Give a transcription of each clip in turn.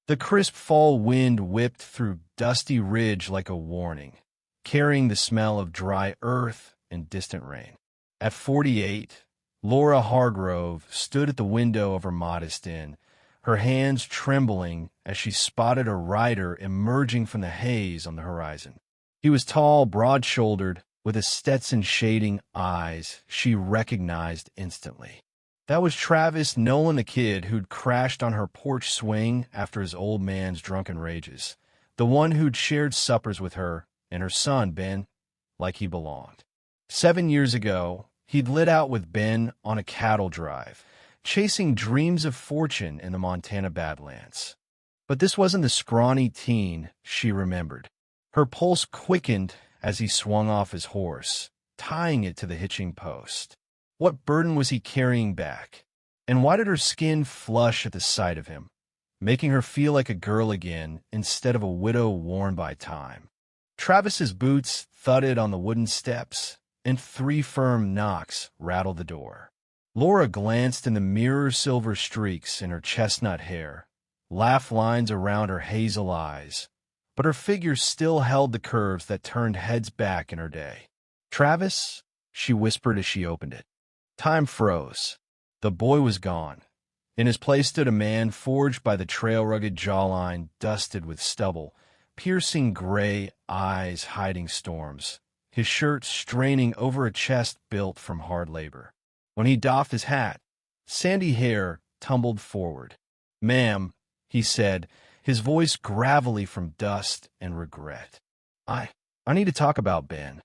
The crisp fall wind whipped through dusty ridge like a warning, carrying the smell of dry earth and distant rain. At 48, Laura Hargrove stood at the window of her modest inn, her hands trembling as she spotted a rider emerging from the haze on the horizon. He was tall, broad-shouldered, with a Stetson shading eyes she recognized instantly. That was Travis Nolan, the kid who'd crashed on her porch swing after his old man's drunken rages, the one who'd shared suppers with her and her son, Ben, like he belonged. 7 years ago, he'd lit out with Ben on a cattle drive, chasing dreams of fortune in the Montana Badlands. But this wasn't the scrawny teen she remembered. Her pulse quickened as he swung off his horse, tying it to the hitching post. What burden was he carrying back? And why did her skin flush at the sight of him, making her feel like a girl again instead of a widow worn by time? Travis's boots thudded on the wooden steps, and 3 firm knocks rattled the door. Laura glanced in the mirror-silver streaks in her chestnut hair, laugh lines around her hazel eyes, but her figure still held the curves that turned heads back in her day. "Travis," she whispered as she opened it. Time froze. The boy was gone. In his place stood a man forged by the trail-rugged jawline dusted with stubble, piercing gray eyes hiding storms, his shirt straining over a chest built from hard labor. When he doffed his hat, sandy hair tumbled forward. "Ma'am," he said, his voice gravelly from dust and regret. I need to talk about Ben."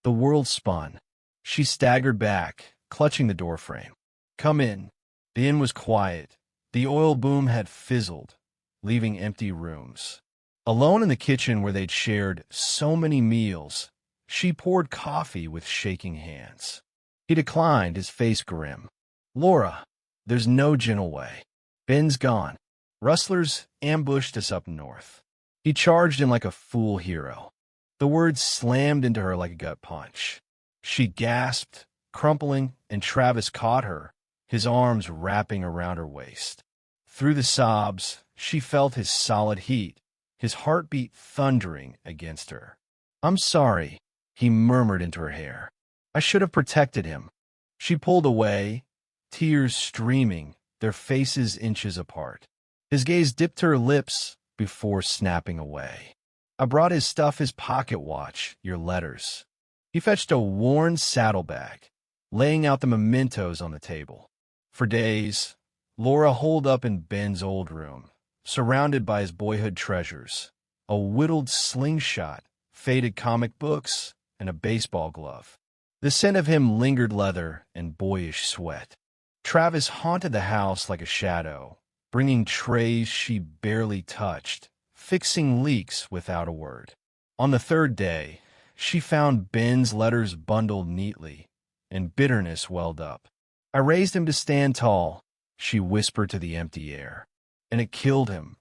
The world spun. She staggered back, clutching the doorframe. "Come in." The inn was quiet. The oil boom had fizzled, leaving empty rooms. Alone in the kitchen where they'd shared so many meals, she poured coffee with shaking hands. He declined, his face grim. "Laura, there's no gentle way. Ben's gone. Rustlers ambushed us up north." He charged in like a fool hero. The words slammed into her like a gut punch. She gasped, crumpling, and Travis caught her, his arms wrapping around her waist. Through the sobs, she felt his solid heat, his heartbeat thundering against her. "I'm sorry," he murmured into her hair. "I should have protected him." She pulled away, tears streaming, their faces inches apart. His gaze dipped to her lips before snapping away. "I brought his stuff, his pocket watch, your letters." He fetched a worn saddlebag, laying out the mementos on the table. For days, Laura holed up in Ben's old room, surrounded by his boyhood treasures, a whittled slingshot, faded comic books, and a baseball glove. The scent of him lingered leather and boyish sweat. Travis haunted the house like a shadow, bringing trays she barely touched, fixing leaks without a word. On the 3rd day, she found Ben's letters bundled neatly, and bitterness welled up. "I raised him to stand tall," she whispered to the empty air, "and it killed him."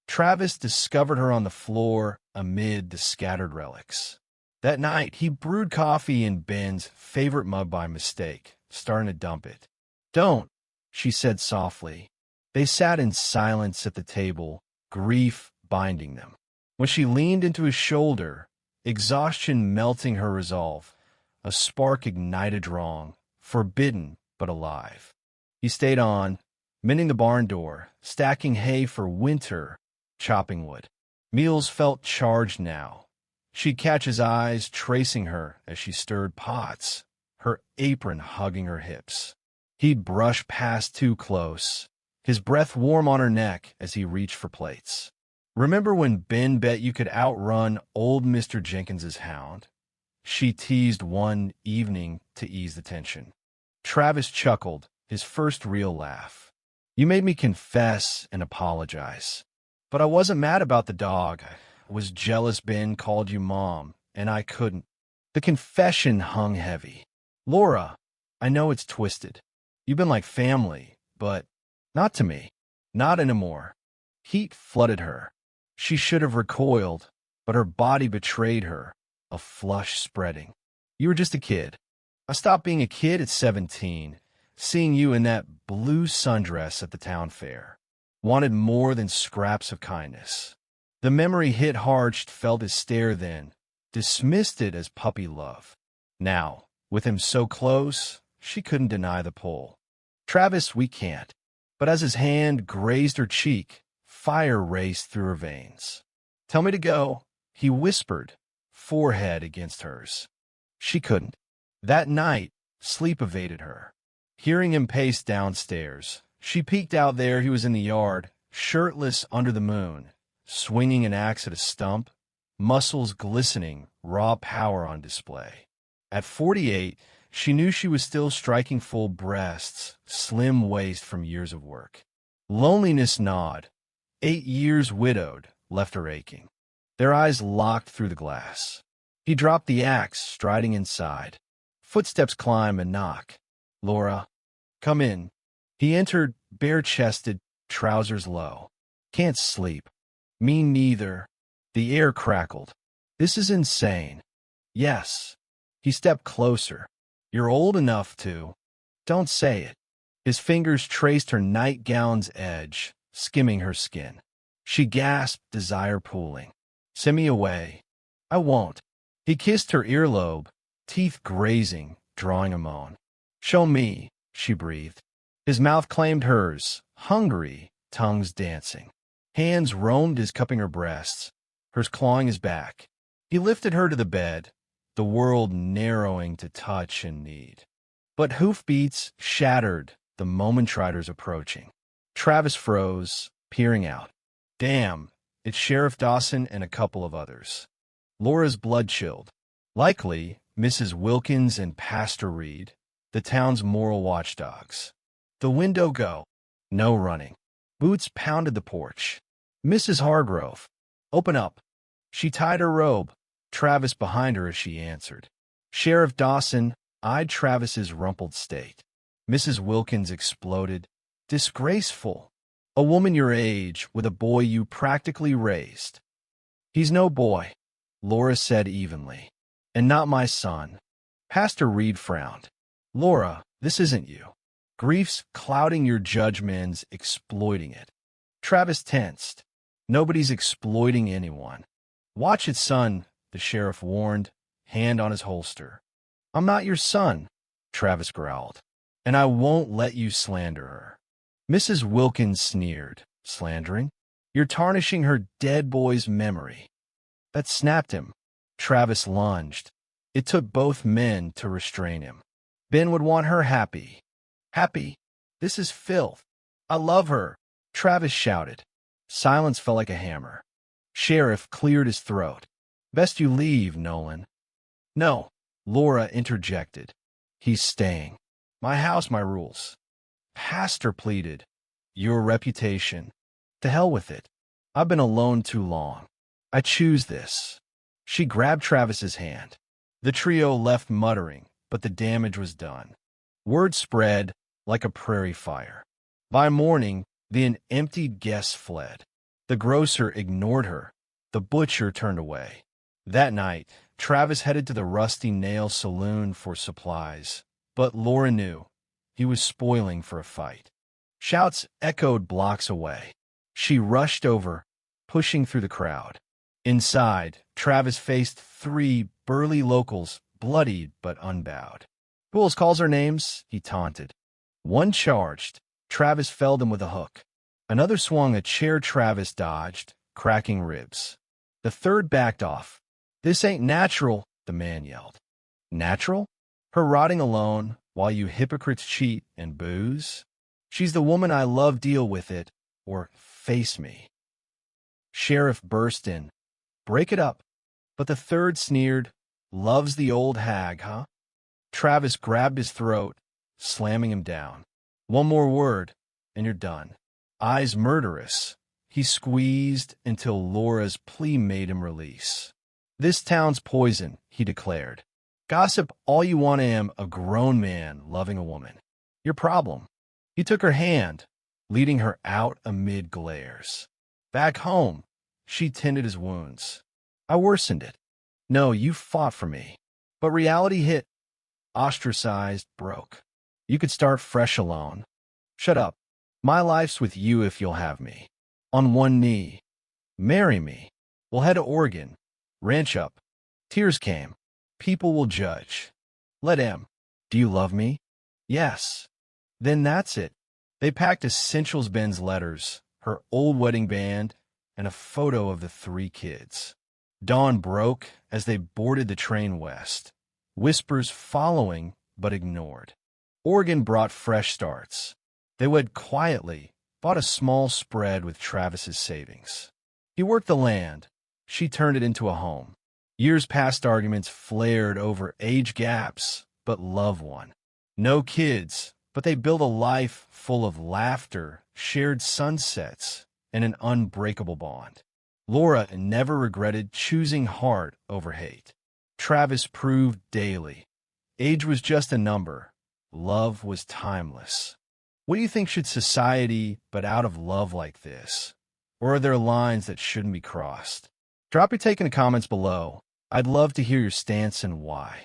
Travis discovered her on the floor amid the scattered relics. That night, he brewed coffee in Ben's favorite mug by mistake, starting to dump it. "Don't," she said softly. They sat in silence at the table, grief binding them. When she leaned into his shoulder, exhaustion melting her resolve, a spark ignited wrong, forbidden but alive. He stayed on, mending the barn door, stacking hay for winter, chopping wood. Meals felt charged now. She'd catch his eyes tracing her as she stirred pots, her apron hugging her hips. He'd brush past too close, his breath warm on her neck as he reached for plates. "Remember when Ben bet you could outrun old Mr. Jenkins's hound?" she teased one evening to ease the tension. Travis chuckled, his first real laugh. "You made me confess and apologize. But I wasn't mad about the dog. I was jealous Ben called you Mom, and I couldn't." The confession hung heavy. "Laura, I know it's twisted. You've been like family, but not to me. Not anymore." Heat flooded her. She should have recoiled, but her body betrayed her, a flush spreading. "You were just a kid. I stopped being a kid at 17, seeing you in that blue sundress at the town fair. wanted more than scraps of kindness. The memory hit hard. She felt his stare then, dismissed it as puppy love. Now, with him so close, she couldn't deny the pull. Travis, we can't. But as his hand grazed her cheek, fire raced through her veins. Tell me to go, he whispered, forehead against hers. She couldn't. That night, sleep evaded her. Hearing him pace downstairs, she peeked out there. He was in the yard, shirtless under the moon, swinging an axe at a stump, muscles glistening, raw power on display. At 48, she knew she was still striking full breasts, slim waist from years of work. Loneliness gnawed. 8 years widowed left her aching. Their eyes locked through the glass. He dropped the axe, striding inside. Footsteps climb and knock. Laura, come in. He entered, bare-chested, trousers low. Can't sleep. Me neither. The air crackled. This is insane. Yes. He stepped closer. You're old enough to. Don't say it. His fingers traced her nightgown's edge, skimming her skin. She gasped, desire pooling. Send me away. I won't. He kissed her earlobe, teeth grazing, drawing a moan. Show me, she breathed. His mouth claimed hers, hungry, tongues dancing. Hands roamed his, cupping her breasts, hers clawing his back. He lifted her to the bed, the world narrowing to touch and need. But hoofbeats shattered the moment Triders approaching. Travis froze, peering out. Damn, it's Sheriff Dawson and a couple of others. Laura's blood chilled. Likely, Mrs. Wilkins and Pastor Reed, the town's moral watchdogs. The window go. No running. Boots pounded the porch. Mrs. Hargrove. Open up. She tied her robe. Travis behind her as she answered. Sheriff Dawson eyed Travis's rumpled state. Mrs. Wilkins exploded. Disgraceful. A woman your age with a boy you practically raised. He's no boy, Laura said evenly. And not my son. Pastor Reed frowned. Laura, this isn't you. Grief's clouding your judgments, exploiting it. Travis tensed. Nobody's exploiting anyone. Watch it, son, the sheriff warned, hand on his holster. I'm not your son, Travis growled, and I won't let you slander her. Mrs. Wilkins sneered. Slandering? You're tarnishing her dead boy's memory. That snapped him. Travis lunged. It took both men to restrain him. Ben would want her happy. Happy? This is filth. I love her, Travis shouted. Silence fell like a hammer. Sheriff cleared his throat. Best you leave, Nolan. No, Laura interjected. He's staying. My house, my rules. Pastor pleaded. Your reputation. To hell with it. I've been alone too long. I choose this. She grabbed Travis's hand. The trio left muttering, but the damage was done. Word spread like a prairie fire. By morning, the emptied guests fled. The grocer ignored her. The butcher turned away. That night, Travis headed to the Rusty Nail Saloon for supplies, but Laura knew he was spoiling for a fight. Shouts echoed blocks away. She rushed over, pushing through the crowd. Inside, Travis faced 3 burly locals, bloodied but unbowed. Who else calls our names? He taunted. One charged. Travis felled him with a hook. Another swung a chair. Travis dodged, cracking ribs. The third backed off. This ain't natural, the man yelled. Natural? Her rotting alone, while you hypocrites cheat and booze? She's the woman I love. Deal with it, or face me. Sheriff burst in. Break it up. But the third sneered. Loves the old hag, huh? Travis grabbed his throat, slamming him down. One more word, and you're done. Eyes murderous. He squeezed until Laura's plea made him release. This town's poison, he declared. Gossip all you want. I am a grown man loving a woman. Your problem. He took her hand, leading her out amid glares. Back home, she tended his wounds. I worsened it. No, you fought for me. But reality hit. Ostracized, broke. You could start fresh alone. Shut up. My life's with you if you'll have me. On one knee. Marry me. We'll head to Oregon. Ranch up. Tears came. People will judge. Let M. Do you love me? Yes. Then that's it. They packed essentials Ben's letters, her old wedding band, and a photo of the 3 kids. Dawn broke as they boarded the train west, whispers following but ignored. Oregon brought fresh starts. They wed quietly, bought a small spread with Travis's savings. He worked the land. She turned it into a home. Years past arguments flared over age gaps, but love won. No kids, but they built a life full of laughter, shared sunsets, and an unbreakable bond. Laura never regretted choosing heart over hate. Travis proved daily. Age was just a number. Love was timeless. What do you think should society but out of love like this? Or are there lines that shouldn't be crossed? Drop your take in the comments below. I'd love to hear your stance and why.